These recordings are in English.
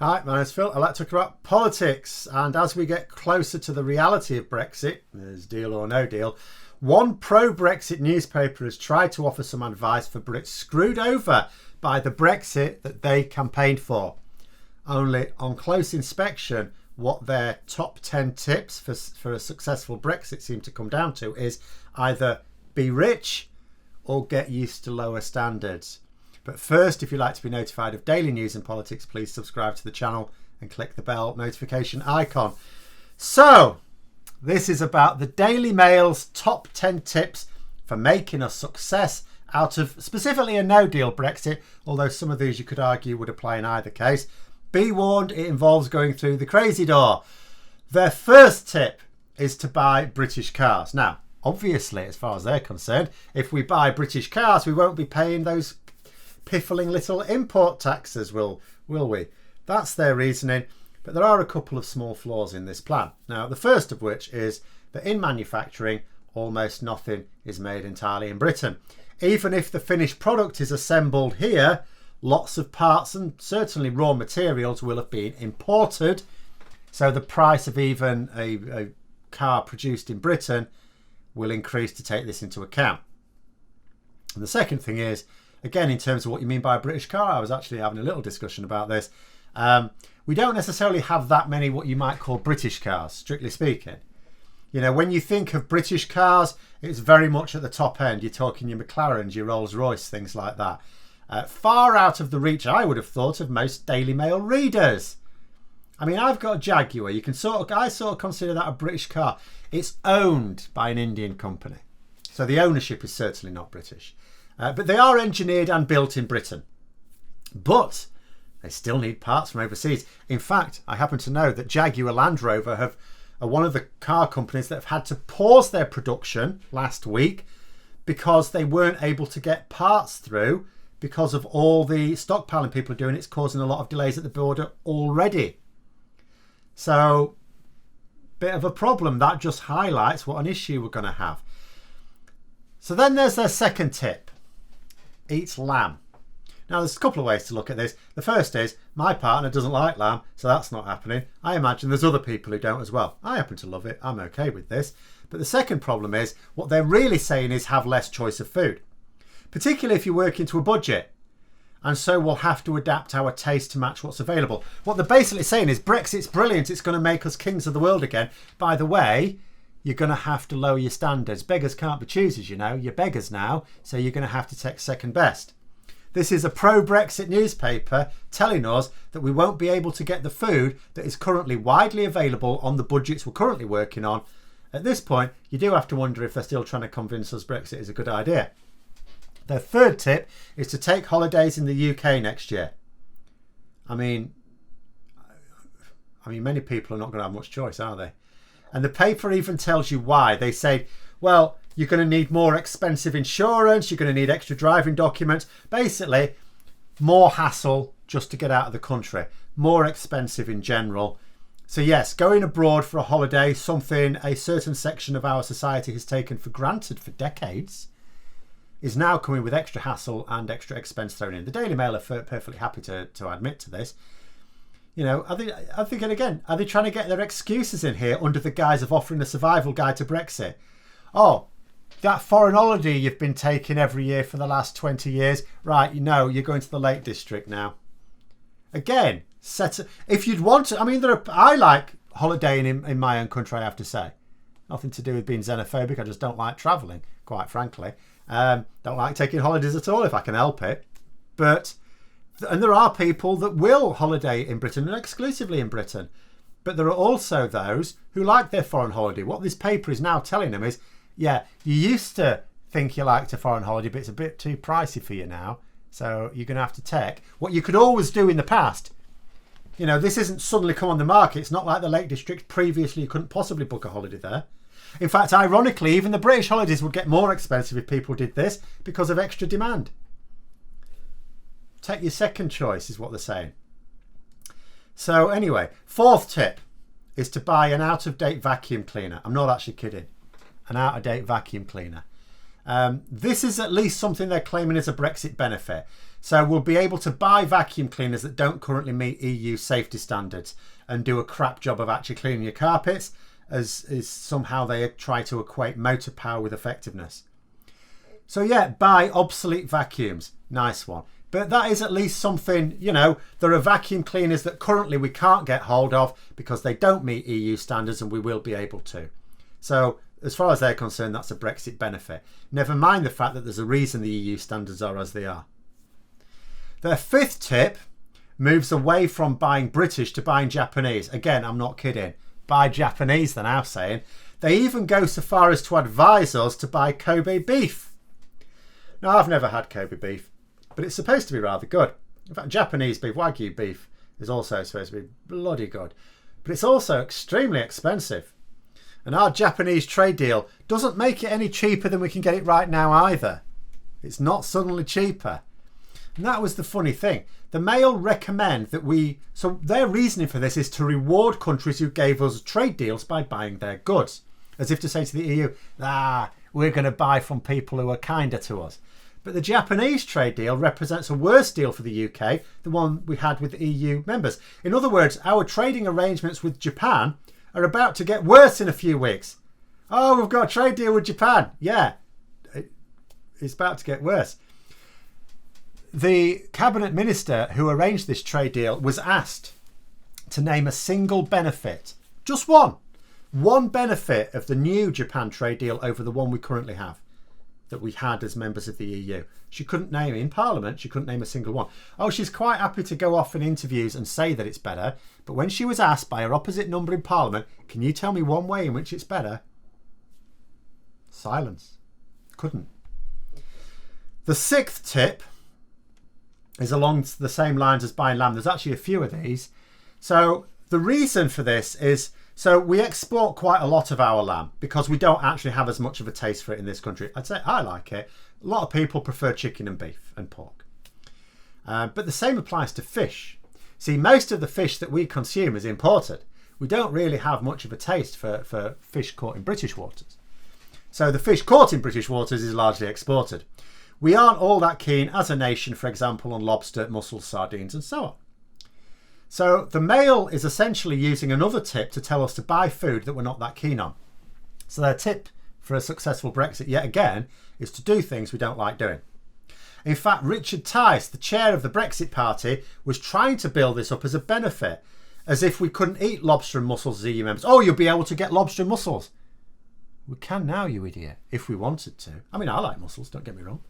Hi, my name's Phil. I like to talk about politics, and as we get closer to the reality of Brexit, there's deal or no deal, one pro-Brexit newspaper has tried to offer some advice for Brits screwed over by the Brexit that they campaigned for. Only on close inspection, what their top 10 tips for a successful Brexit seem to come down to is either be rich or get used to lower standards. But first, if you'd like to be notified of daily news and politics, please subscribe to the channel and click the bell notification icon. So, this is about the Daily Mail's top 10 tips for making a success out of specifically a no-deal Brexit, although some of these you could argue would apply in either case. Be warned, it involves going through the crazy door. Their first tip is to buy British cars. Now, obviously, as far as they're concerned, if we buy British cars, we won't be paying those piffling little import taxes, will we? That's their reasoning, but there are a couple of small flaws in this plan. Now, the first of which is that in manufacturing, almost nothing is made entirely in Britain. Even if the finished product is assembled here, lots of parts and certainly raw materials will have been imported, so the price of even a car produced in Britain will increase to take this into account. And the second thing is, again, in terms of what you mean by a British car, I was actually having a little discussion about this. We don't necessarily have that many what you might call British cars, strictly speaking. You know, when you think of British cars, it's very much at the top end. You're talking your McLarens, your Rolls-Royce, things like that. Far out of the reach, I would have thought, of most Daily Mail readers. I mean, I've got a Jaguar. I sort of consider that a British car. It's owned by an Indian company, so the ownership is certainly not British. But they are engineered and built in Britain. But they still need parts from overseas. In fact, I happen to know that Jaguar Land Rover are one of the car companies that have had to pause their production last week because they weren't able to get parts through because of all the stockpiling people are doing. It's causing a lot of delays at the border already. So, bit of a problem. That just highlights what an issue we're going to have. So then there's their second tip. Eat lamb. Now there's a couple of ways to look at this. The first is my partner doesn't like lamb, so that's not happening. I imagine there's other people who don't as well. I happen to love it. I'm okay with this. But the second problem is what they're really saying is have less choice of food, particularly if you work into a budget. And so we'll have to adapt our taste to match what's available. What they're basically saying is Brexit's brilliant. It's going to make us kings of the world again. By the way, you're going to have to lower your standards. Beggars can't be choosers, you know. You're beggars now, so you're going to have to take second best. This is a pro-Brexit newspaper telling us that we won't be able to get the food that is currently widely available on the budgets we're currently working on. At this point, you do have to wonder if they're still trying to convince us Brexit is a good idea. Their third tip is to take holidays in the UK next year. I mean, many people are not going to have much choice, are they? And the paper even tells you why. They say, well, you're going to need more expensive insurance, you're going to need extra driving documents. Basically, more hassle just to get out of the country. More expensive in general. So yes, going abroad for a holiday, something a certain section of our society has taken for granted for decades, is now coming with extra hassle and extra expense thrown in. The Daily Mail are perfectly happy to admit to this. You know, I'm thinking again, are they trying to get their excuses in here under the guise of offering a survival guide to Brexit? Oh, that foreign holiday you've been taking every year for the last 20 years. Right, you know, you're going to the Lake District now. Again, if you'd want to, I mean, I like holidaying in my own country, I have to say. Nothing to do with being xenophobic. I just don't like travelling, quite frankly. Don't like taking holidays at all if I can help it. And there are people that will holiday in Britain and exclusively in Britain. But there are also those who like their foreign holiday. What this paper is now telling them is, yeah, you used to think you liked a foreign holiday, but it's a bit too pricey for you now. So you're going to have to take what you could always do in the past. You know, this isn't suddenly come on the market. It's not like the Lake District. Previously, you couldn't possibly book a holiday there. In fact, ironically, even the British holidays would get more expensive if people did this because of extra demand. Take your second choice is what they're saying. So anyway, fourth tip is to buy an out-of-date vacuum cleaner. I'm not actually kidding. An out-of-date vacuum cleaner. This is at least something they're claiming as a Brexit benefit. So we'll be able to buy vacuum cleaners that don't currently meet EU safety standards and do a crap job of actually cleaning your carpets, as is somehow they try to equate motor power with effectiveness. So yeah, buy obsolete vacuums. Nice one. But that is at least something, you know, there are vacuum cleaners that currently we can't get hold of because they don't meet EU standards, and we will be able to. So as far as they're concerned, that's a Brexit benefit. Never mind the fact that there's a reason the EU standards are as they are. Their fifth tip moves away from buying British to buying Japanese. Again, I'm not kidding. Buy Japanese, they're now saying. They even go so far as to advise us to buy Kobe beef. Now, I've never had Kobe beef, but it's supposed to be rather good. In fact, Japanese beef, Wagyu beef, is also supposed to be bloody good. But it's also extremely expensive. And our Japanese trade deal doesn't make it any cheaper than we can get it right now either. It's not suddenly cheaper. And that was the funny thing. The Mail recommend that so their reasoning for this is to reward countries who gave us trade deals by buying their goods. As if to say to the EU, we're going to buy from people who are kinder to us. But the Japanese trade deal represents a worse deal for the UK, the one we had with the EU members. In other words, our trading arrangements with Japan are about to get worse in a few weeks. Oh, we've got a trade deal with Japan. Yeah, it's about to get worse. The cabinet minister who arranged this trade deal was asked to name a single benefit, just one benefit of the new Japan trade deal over the one we currently have, that we had as members of the EU. She couldn't name in Parliament, she couldn't name a single one. Oh, she's quite happy to go off in interviews and say that it's better, but when she was asked by her opposite number in Parliament, can you tell me one way in which it's better? Silence. Couldn't. The sixth tip is along the same lines as buying lamb. There's actually a few of these. So the reason for this is, so we export quite a lot of our lamb because we don't actually have as much of a taste for it in this country. I'd say I like it. A lot of people prefer chicken and beef and pork. But the same applies to fish. See, most of the fish that we consume is imported. We don't really have much of a taste for fish caught in British waters. So the fish caught in British waters is largely exported. We aren't all that keen as a nation, for example, on lobster, mussels, sardines and so on. So the Mail is essentially using another tip to tell us to buy food that we're not that keen on. So their tip for a successful Brexit, yet again, is to do things we don't like doing. In fact, Richard Tice, the chair of the Brexit Party, was trying to build this up as a benefit, as if we couldn't eat lobster and mussels as EU members. Oh, you'll be able to get lobster and mussels. We can now, you idiot, if we wanted to. I mean, I like mussels, don't get me wrong.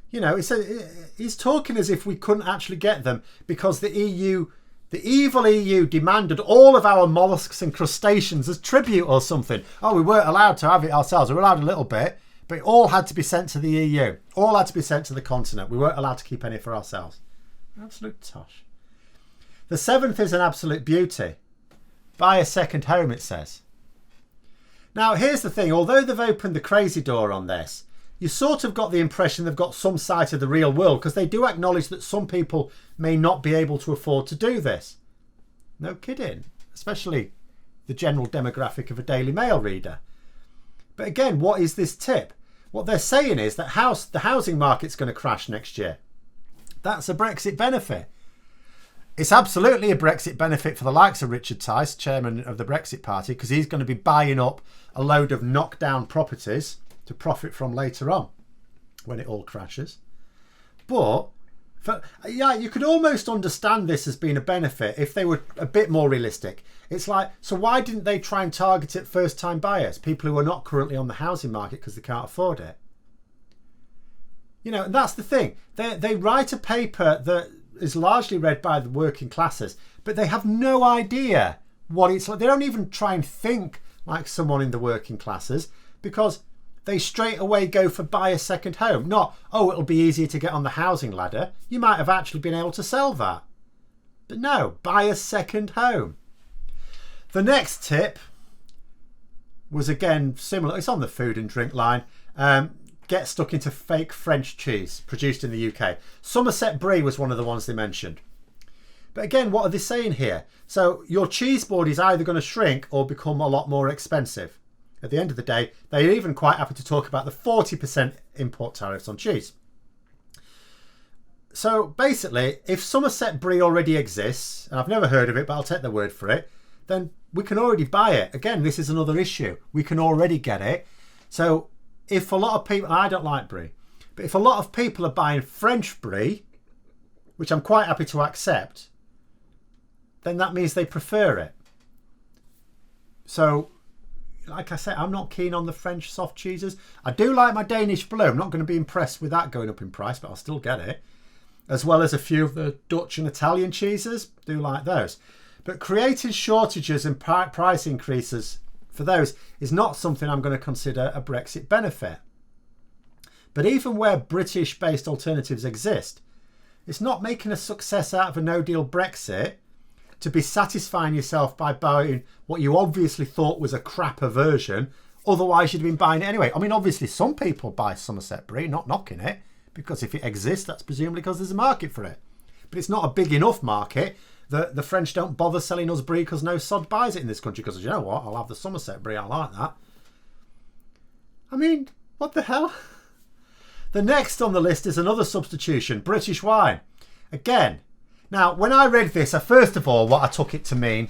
You know, he's talking as if we couldn't actually get them because the EU, the evil EU, demanded all of our molluscs and crustaceans as tribute or something. Oh, we weren't allowed to have it ourselves. We were allowed a little bit, but it all had to be sent to the EU. All had to be sent to the continent. We weren't allowed to keep any for ourselves. Absolute tosh. The seventh is an absolute beauty. Buy a second home, it says. Now, here's the thing. Although they've opened the crazy door on this, you sort of got the impression they've got some sight of the real world because they do acknowledge that some people may not be able to afford to do this. No kidding. Especially the general demographic of a Daily Mail reader. But again, what is this tip? What they're saying is that the housing market's going to crash next year. That's a Brexit benefit. It's absolutely a Brexit benefit for the likes of Richard Tice, chairman of the Brexit Party, because he's going to be buying up a load of knockdown properties to profit from later on when it all crashes. But yeah, you could almost understand this as being a benefit if they were a bit more realistic. It's like, so why didn't they try and target it first-time buyers, people who are not currently on the housing market because they can't afford it? You know, and that's the thing. They write a paper that is largely read by the working classes, but they have no idea what it's like. They don't even try and think like someone in the working classes because they straight away go for buy a second home. Not, oh, it'll be easier to get on the housing ladder. You might have actually been able to sell that. But no, buy a second home. The next tip was again similar. It's on the food and drink line. Get stuck into fake French cheese produced in the UK. Somerset Brie was one of the ones they mentioned. But again, what are they saying here? So your cheese board is either going to shrink or become a lot more expensive. At the end of the day, they're even quite happy to talk about the 40% import tariffs on cheese. So basically, if Somerset Brie already exists, and I've never heard of it, but I'll take their word for it, then we can already buy it. Again, this is another issue. We can already get it. So if a lot of people, I don't like Brie, but if a lot of people are buying French Brie, which I'm quite happy to accept, then that means they prefer it. So, like I said, I'm not keen on the French soft cheeses. I do like my Danish Blue. I'm not going to be impressed with that going up in price, but I'll still get it. As well as a few of the Dutch and Italian cheeses. Do like those. But creating shortages and price increases for those is not something I'm going to consider a Brexit benefit. But even where British-based alternatives exist, it's not making a success out of a no-deal Brexit to be satisfying yourself by buying what you obviously thought was a crapper version. Otherwise, you'd have been buying it anyway. I mean, obviously, some people buy Somerset Brie, not knocking it, because if it exists, that's presumably because there's a market for it. But it's not a big enough market that the French don't bother selling us Brie because no sod buys it in this country. Because you know what? I'll have the Somerset Brie. I like that. I mean, what the hell? The next on the list is another substitution, British wine. Again, now, when I read this, first of all, what I took it to mean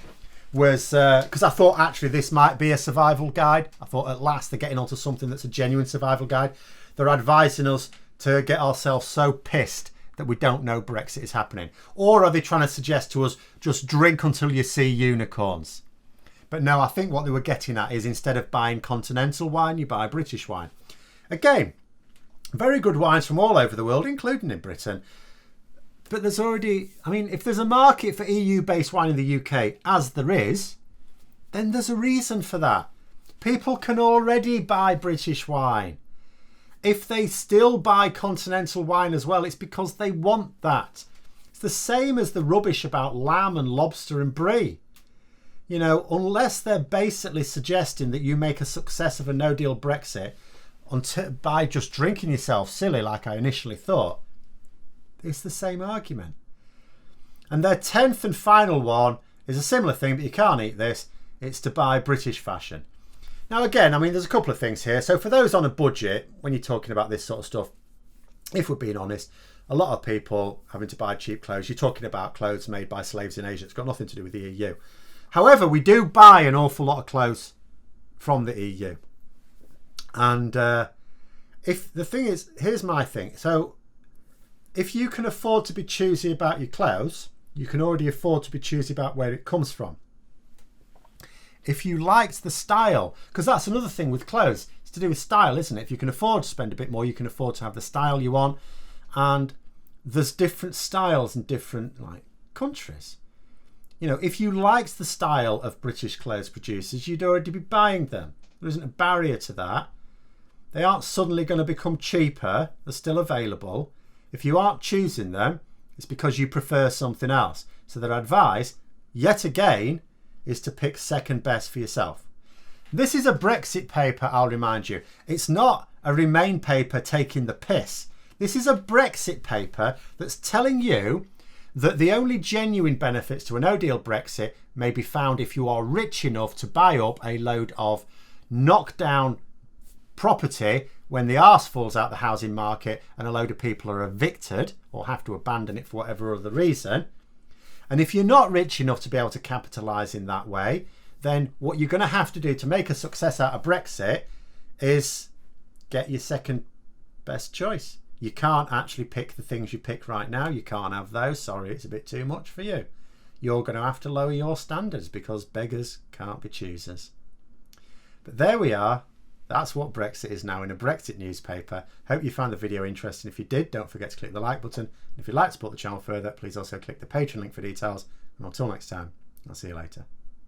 was, because I thought actually this might be a survival guide. I thought at last they're getting onto something that's a genuine survival guide. They're advising us to get ourselves so pissed that we don't know Brexit is happening. Or are they trying to suggest to us, just drink until you see unicorns? But no, I think what they were getting at is instead of buying continental wine, you buy British wine. Again, very good wines from all over the world, including in Britain. But there's already, I mean, if there's a market for EU-based wine in the UK, as there is, then there's a reason for that. People can already buy British wine. If they still buy continental wine as well, it's because they want that. It's the same as the rubbish about lamb and lobster and brie. You know, unless they're basically suggesting that you make a success of a no-deal Brexit by just drinking yourself silly like I initially thought, it's the same argument. And their 10th and final one is a similar thing, but you can't eat this. It's to buy British fashion. Now, again, I mean, there's a couple of things here. So for those on a budget, when you're talking about this sort of stuff, if we're being honest, a lot of people having to buy cheap clothes, you're talking about clothes made by slaves in Asia. It's got nothing to do with the EU. However, we do buy an awful lot of clothes from the EU. And if the thing is, here's my thing. So if you can afford to be choosy about your clothes, you can already afford to be choosy about where it comes from. If you liked the style, because that's another thing with clothes, it's to do with style, isn't it? If you can afford to spend a bit more, you can afford to have the style you want. And there's different styles in different countries. You know, if you liked the style of British clothes producers, you'd already be buying them. There isn't a barrier to that. They aren't suddenly going to become cheaper. They're still available. If you aren't choosing them, it's because you prefer something else. So their advice, yet again, is to pick second best for yourself. This is a Brexit paper, I'll remind you. It's not a Remain paper taking the piss. This is a Brexit paper that's telling you that the only genuine benefits to a no-deal Brexit may be found if you are rich enough to buy up a load of knockdown property when the arse falls out the housing market and a load of people are evicted or have to abandon it for whatever other reason. And if you're not rich enough to be able to capitalise in that way, then what you're going to have to do to make a success out of Brexit is get your second best choice. You can't actually pick the things you pick right now. You can't have those. Sorry, it's a bit too much for you. You're going to have to lower your standards because beggars can't be choosers. But there we are. That's what Brexit is now in a Brexit newspaper. Hope you found the video interesting. If you did, don't forget to click the like button. And if you'd like to support the channel further, please also click the Patreon link for details. And until next time, I'll see you later.